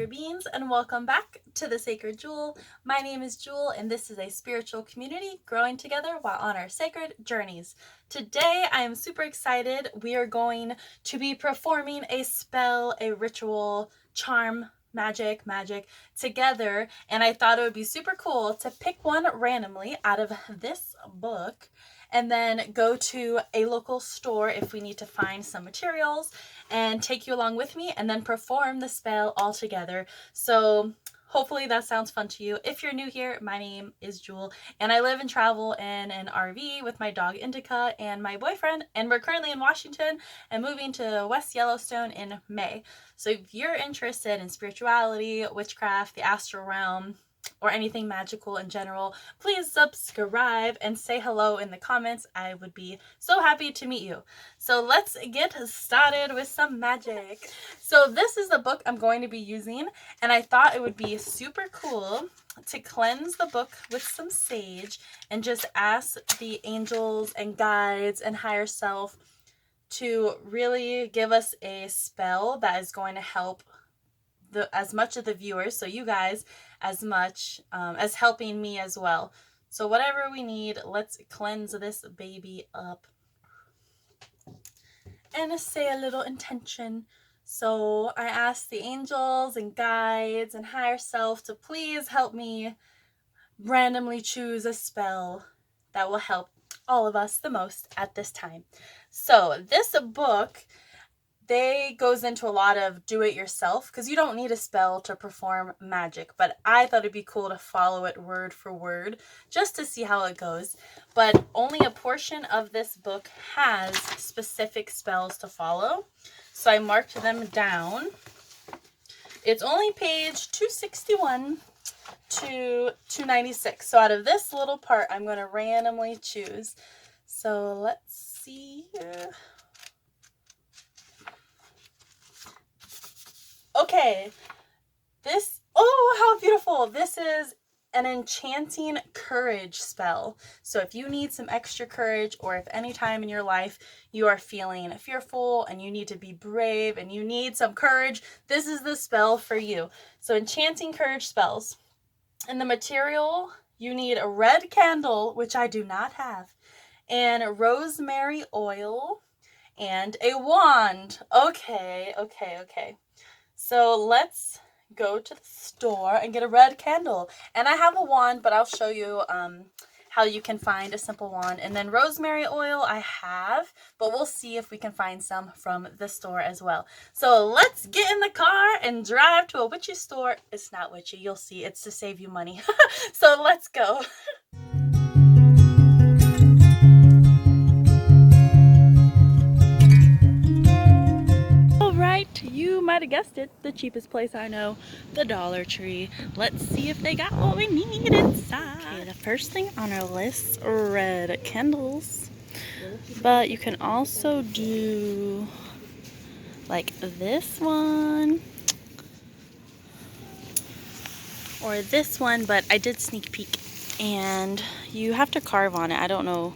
Sugar Beans, and welcome back to the Sacred Jewel. My name is Jewel, and this is a spiritual community growing together while on our sacred journeys. Today, I am super excited. We are going to be performing a spell, a ritual, charm, magic together, and I thought it would be super cool to pick one randomly out of this book and then go to a local store if we need to find some materials and take you along with me and then perform the spell all together. So hopefully that sounds fun to you. If you're new here, my name is Jewel and I live and travel in an RV with my dog Indica and my boyfriend, and we're currently in Washington and moving to West Yellowstone in May. So if you're interested in spirituality, witchcraft, the astral realm, or anything magical in general, please subscribe and say hello in the comments. I would be so happy to meet you. So let's get started with some magic. So this is the book I'm going to be using, and I thought it would be super cool to cleanse the book with some sage and just ask the angels and guides and higher self to really give us a spell that is going to help as much of the viewers, so you guys, as much as helping me as well. So whatever we need, let's cleanse this baby up and say a little intention. So I ask the angels and guides and higher self to please help me randomly choose a spell that will help all of us the most at this time. So this book goes into a lot of do-it-yourself, because you don't need a spell to perform magic, but I thought it'd be cool to follow it word for word just to see how it goes. But only a portion of this book has specific spells to follow, so I marked them down. It's only page 261 to 296, so out of this little part I'm going to randomly choose. So let's see here. Okay, how beautiful. This is an Enchanting courage spell. So if you need some extra courage, or if any time in your life you are feeling fearful and you need to be brave and you need some courage, this is the spell for you. So Enchanting courage spells. And the material, you need a red candle, which I do not have, and rosemary oil, and a wand. Okay. So let's go to the store and get a red candle. And I have a wand, but I'll show you how you can find a simple wand. And then rosemary oil I have, but we'll see if we can find some from the store as well. So let's get in the car and drive to a witchy store. It's not witchy, you'll see. It's to save you money. So let's go. You might have guessed it, the cheapest place I know, the Dollar Tree. Let's see if they got what we need inside. Okay, the first thing on our list are red candles, but you can also do like this one or this one, but I did sneak peek and you have to carve on it. I don't know,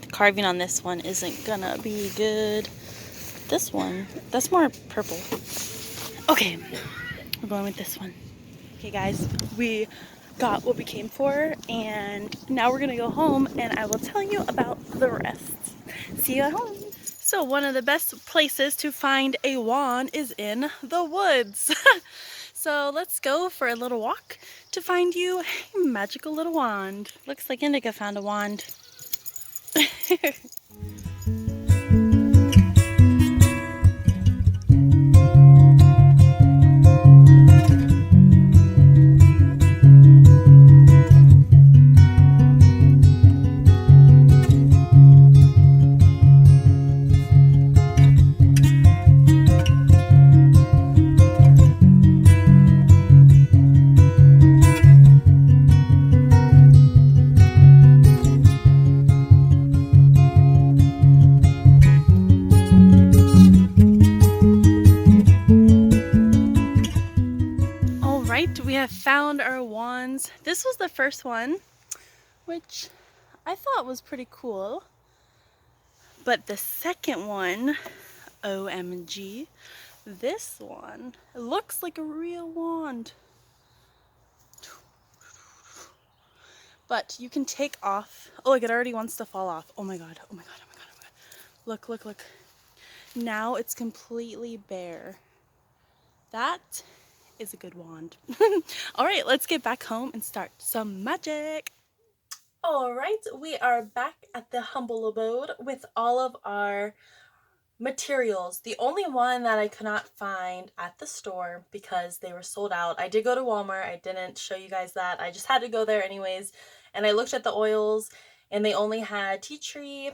the carving on this one isn't gonna be good. This one, that's more purple. Okay, we're going with this one. Okay guys, we got what we came for, and now we're gonna go home and I will tell you about the rest. See you at home. So one of the best places to find a wand is in the woods. So let's go for a little walk to find you a magical little wand. Looks like Indica found a wand. We have found our wands. This was the first one, which I thought was pretty cool. But the second one, OMG, this one, it looks like a real wand. But you can take off. Oh, look, it already wants to fall off. Oh my god, oh my god, oh my god, oh my god. Look, look, look. Now it's completely bare. That is a good wand. All right, let's get back home and start some magic. All right, we are back at the humble abode with all of our materials. The only one that I could not find at the store because they were sold out. I did go to Walmart. I didn't show you guys that. I just had to go there anyways. And I looked at the oils and they only had tea tree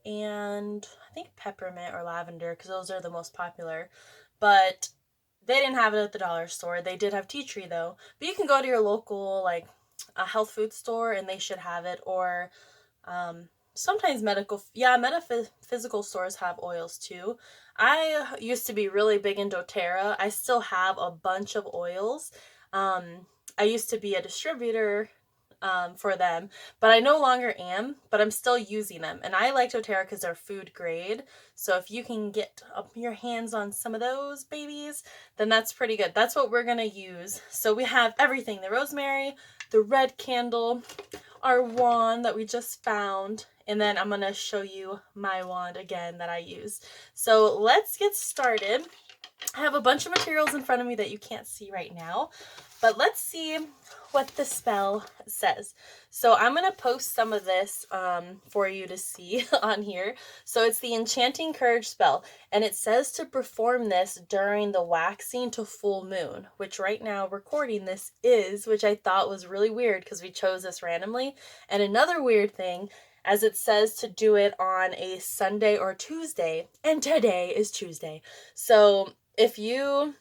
and I think peppermint or lavender because those are the most popular. But they didn't have it at the dollar store. They did have tea tree though. But you can go to your local like a health food store and they should have it, or sometimes metaphysical stores have oils too. I used to be really big in doTERRA. I still have a bunch of oils. I used to be a distributor for them, but I no longer am, but I'm still using them. And I like doTERRA because they're food grade. So if you can get your hands on some of those babies, then that's pretty good. That's what we're going to use. So we have everything: the rosemary, the red candle, our wand that we just found, and then I'm going to show you my wand again that I use. So let's get started. I have a bunch of materials in front of me that you can't see right now, but let's see what the spell says. So I'm going to post some of this for you to see on here. So it's the Enchanting Courage spell, and it says to perform this during the waxing to full moon, which right now recording this is, which I thought was really weird because we chose this randomly. And another weird thing, as it says to do it on a Sunday or Tuesday, and today is Tuesday. So if you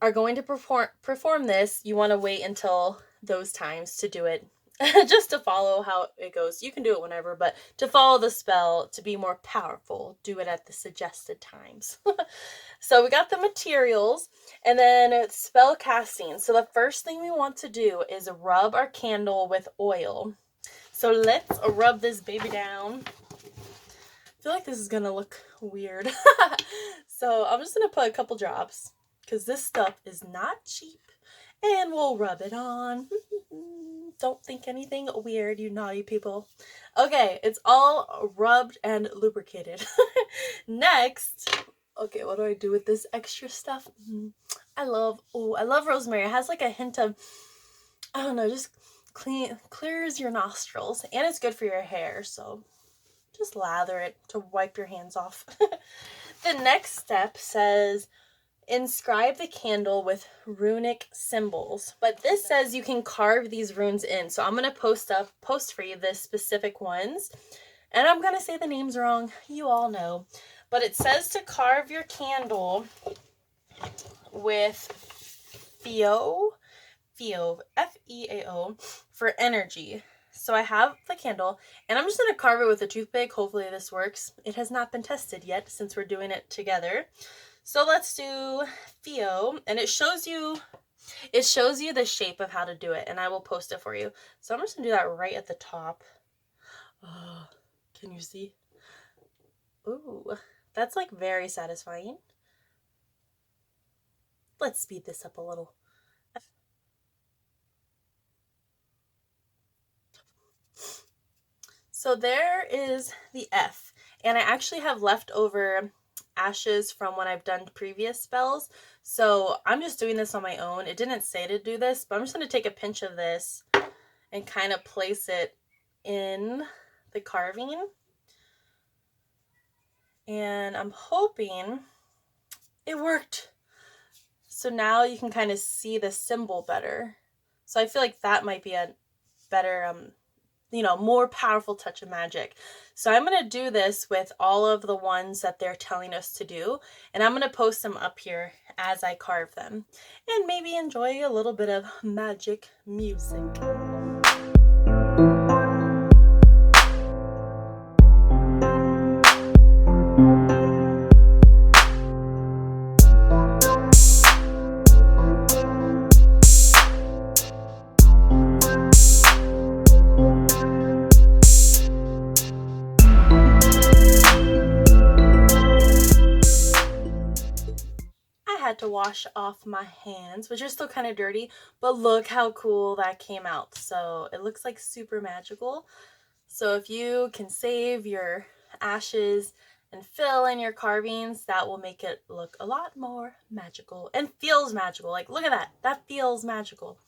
are going to perform this, you want to wait until those times to do it, just to follow how it goes. You can do it whenever, but to follow the spell, to be more powerful, do it at the suggested times. So we got the materials, and then spell casting. So the first thing we want to do is rub our candle with oil. So let's rub this baby down. I feel like this is going to look weird. So I'm just going to put a couple drops because this stuff is not cheap, and we'll rub it on. Don't think anything weird, you naughty people. Okay, it's all rubbed and lubricated. Next, okay, what do I do with this extra stuff? I love rosemary. It has like a hint of, I don't know, just clears your nostrils, and it's good for your hair, so just lather it to wipe your hands off. The next step says inscribe the candle with runic symbols, but this says you can carve these runes in. So I'm going to post for you the specific ones, and I'm going to say the names wrong, you all know, but it says to carve your candle with Feo, F-E-A-O, for energy. So I have the candle, and I'm just going to carve it with a toothpick. Hopefully this works. It has not been tested yet since we're doing it together. So let's do Theo, and it shows you the shape of how to do it, and I will post it for you. So I'm just going to do that right at the top. Oh, can you see? Ooh, that's like very satisfying. Let's speed this up a little. So there is the F, and I actually have leftover ashes from when I've done previous spells, so I'm just doing this on my own. It didn't say to do this, but I'm just going to take a pinch of this and kind of place it in the carving, and I'm hoping it worked. So now you can kind of see the symbol better, so I feel like that might be a better more powerful touch of magic. So I'm going to do this with all of the ones that they're telling us to do, and I'm going to post them up here as I carve them, and maybe enjoy a little bit of magic music. to wash off my hands, which are still kind of dirty, but look how cool that came out. So it looks like super magical. So if you can save your ashes and fill in your carvings, that will make it look a lot more magical and feels magical. Like, look at that. That feels magical.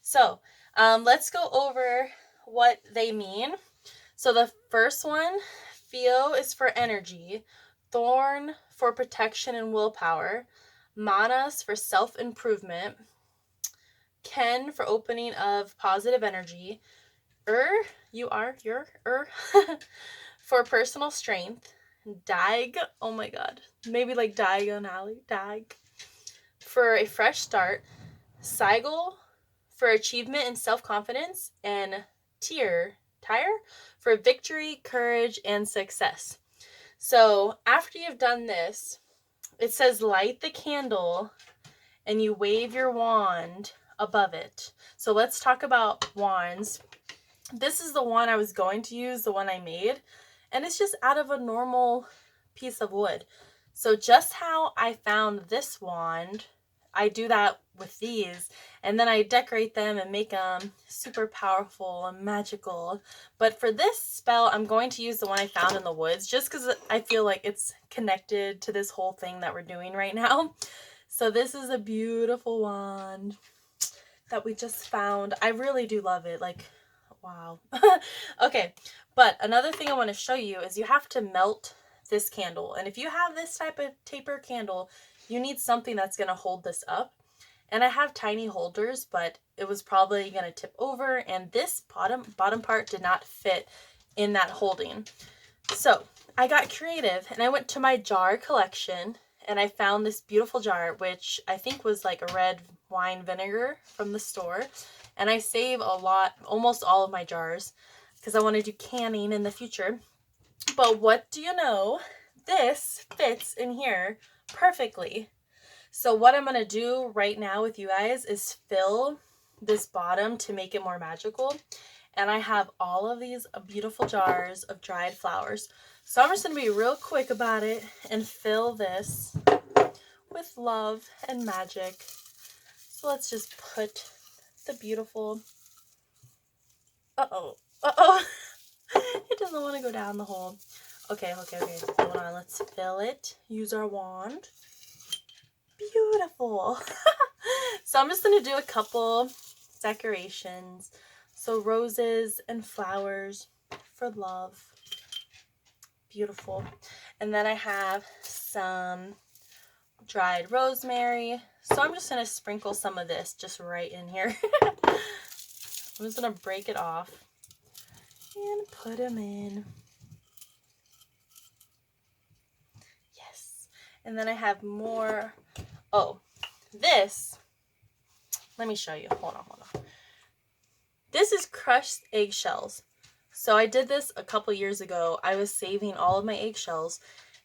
So let's go over what they mean. So the first one, Theo, is for energy, Thorn for protection and willpower, Manas for self-improvement, Ken for opening of positive energy, for personal strength, Dag, oh my god, maybe like diagonally, Dag, for a fresh start, Sigil for achievement and self-confidence, and Tyre for victory, courage, and success. So after you've done this, it says light the candle and you wave your wand above it. So let's talk about wands. This is the one I was going to use, the one I made, and it's just out of a normal piece of wood. So just how I found this wand, I do that with these, and then I decorate them and make them super powerful and magical. But for this spell, I'm going to use the one I found in the woods, just because I feel like it's connected to this whole thing that we're doing right now. So this is a beautiful wand that we just found. I really do love it. Like, wow. Okay, but another thing I want to show you is you have to melt this candle. And if you have this type of taper candle, you need something that's going to hold this up. And I have tiny holders, but it was probably going to tip over, and this bottom part did not fit in that holding. So I got creative and I went to my jar collection and I found this beautiful jar, which I think was like a red wine vinegar from the store. And I save a lot, almost all of my jars, because I want to do canning in the future. But what do you know? This fits in here perfectly. So what I'm going to do right now with you guys is fill this bottom to make it more magical. And I have all of these beautiful jars of dried flowers. So I'm just going to be real quick about it and fill this with love and magic. So let's just put the beautiful... Uh-oh. It doesn't want to go down the hole. Okay. Hold on. Let's fill it. Use our wand. Beautiful. So I'm just going to do a couple decorations. So roses and flowers for love. Beautiful. And then I have some dried rosemary. So I'm just going to sprinkle some of this just right in here. I'm just going to break it off and put them in. Yes. And then I have more. Oh, this. Let me show you. Hold on. This is crushed eggshells. So I did this a couple years ago. I was saving all of my eggshells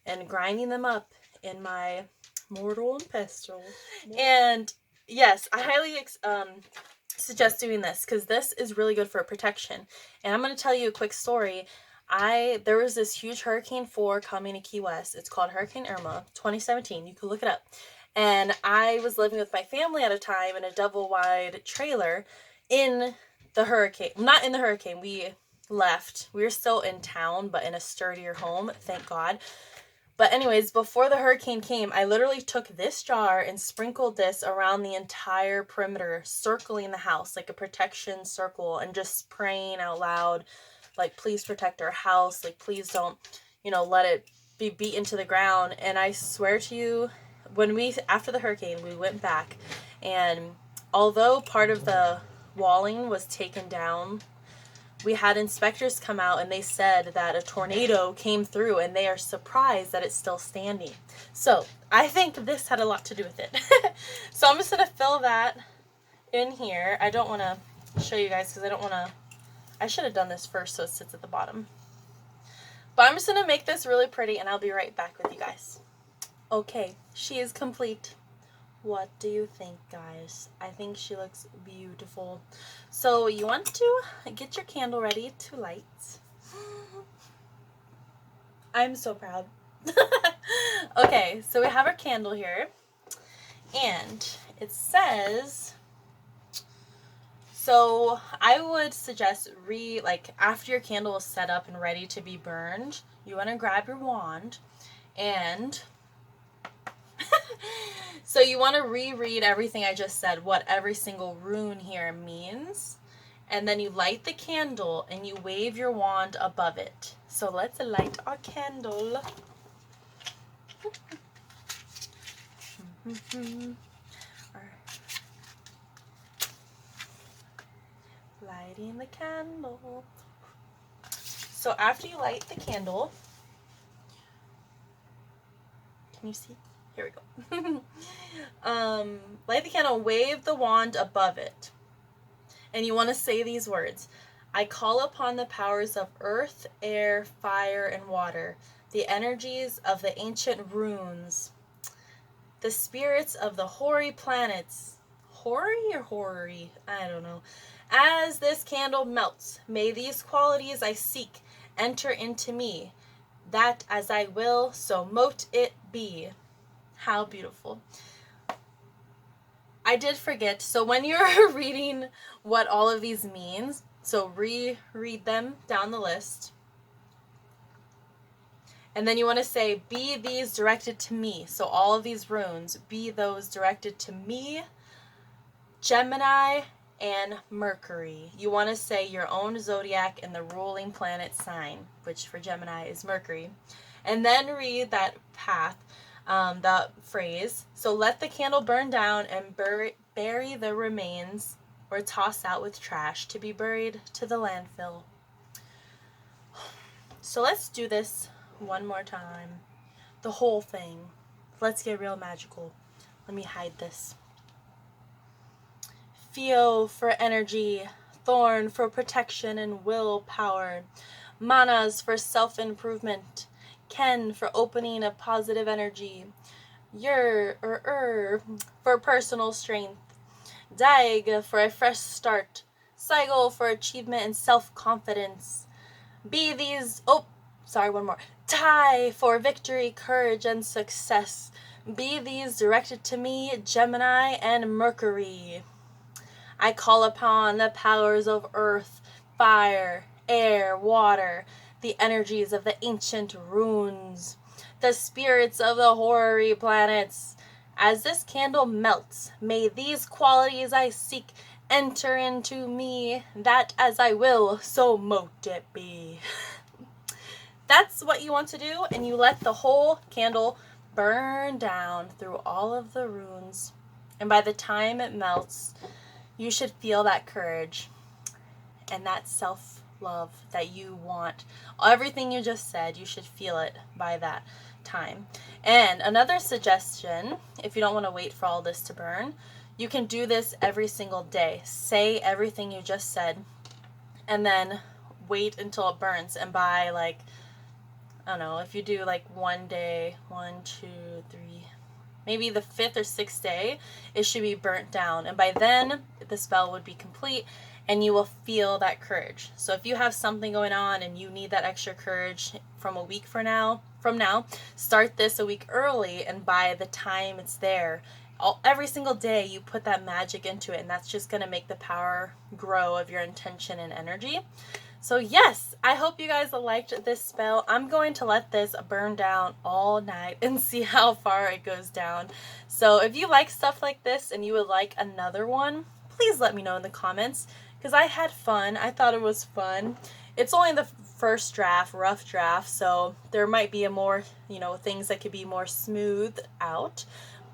and grinding them up in my mortar and pestle. And yes, I highly suggest doing this because this is really good for protection. And I'm going to tell you a quick story. There was this huge Hurricane 4 coming to Key West. It's called Hurricane Irma, 2017. You can look it up. And I was living with my family at a time in a double-wide trailer in the hurricane. Not in the hurricane. We left. We were still in town, but in a sturdier home, thank God. But anyways, before the hurricane came, I literally took this jar and sprinkled this around the entire perimeter, circling the house like a protection circle, and just praying out loud, like, please protect our house. Like, please don't, let it be beaten to the ground. And I swear to you, after the hurricane, we went back, and although part of the walling was taken down, we had inspectors come out and they said that a tornado came through and they are surprised that it's still standing. So I think this had a lot to do with it. So I'm just going to fill that in here. I don't want to show you guys because I should have done this first so it sits at the bottom. But I'm just going to make this really pretty and I'll be right back with you guys. Okay, she is complete. What do you think, guys? I think she looks beautiful. So you want to get your candle ready to light. I'm so proud. Okay, so we have our candle here. And it says, so I would suggest after your candle is set up and ready to be burned, you want to grab your wand and so you want to reread everything I just said, what every single rune here means. And then you light the candle and you wave your wand above it. So let's light our candle. Lighting the candle. So after you light the candle, can you see? Here we go. Light the candle, wave the wand above it. And you want to say these words. I call upon the powers of earth, air, fire, and water, the energies of the ancient runes, the spirits of the hoary planets. Hoary or hoary? I don't know. As this candle melts, may these qualities I seek enter into me, that as I will, so mote it be. How beautiful. I did forget, so when you're reading what all of these means, so reread them down the list. And then you want to say, be these directed to me. So all of these runes, be those directed to me, Gemini, and Mercury. You want to say your own zodiac and the ruling planet sign, which for Gemini is Mercury. And then read that path, that phrase. So let the candle burn down and bury the remains or toss out with trash to be buried to the landfill. So let's do this one more time. The whole thing. Let's get real magical. Let me hide this. Theo for energy, Thorn for protection and willpower, Manas for self-improvement, Ken for opening of positive energy, Yer for personal strength, Daig for a fresh start, Sigel for achievement and self-confidence. Be these, one more. Tai for victory, courage, and success. Be these directed to me, Gemini and Mercury. I call upon the powers of earth, fire, air, water, the energies of the ancient runes, the spirits of the hoary planets. As this candle melts, may these qualities I seek enter into me, that as I will, so mote it be. That's what you want to do, and you let the whole candle burn down through all of the runes. And by the time it melts, you should feel that courage and that self-love that you want. Everything you just said, you should feel it by that time. And another suggestion, if you don't want to wait for all this to burn, you can do this every single day. Say everything you just said and then wait until it burns. And by I don't know, if you do one day, 1, 2, 3, maybe the 5th or 6th day, it should be burnt down. And by then, the spell would be complete and you will feel that courage. So if you have something going on and you need that extra courage from a week from now, start this a week early, and by the time it's there, every single day you put that magic into it, and that's just going to make the power grow of your intention and energy. So yes, I hope you guys liked this spell. I'm going to let this burn down all night and see how far it goes down. So if you like stuff like this and you would like another one, please let me know in the comments, because I had fun. I thought it was fun. It's only the first draft, rough draft, so there might be more, things that could be more smoothed out.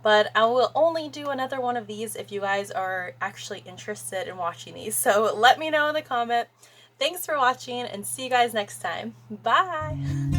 But I will only do another one of these if you guys are actually interested in watching these. So let me know in the comment. Thanks for watching, and see you guys next time. Bye!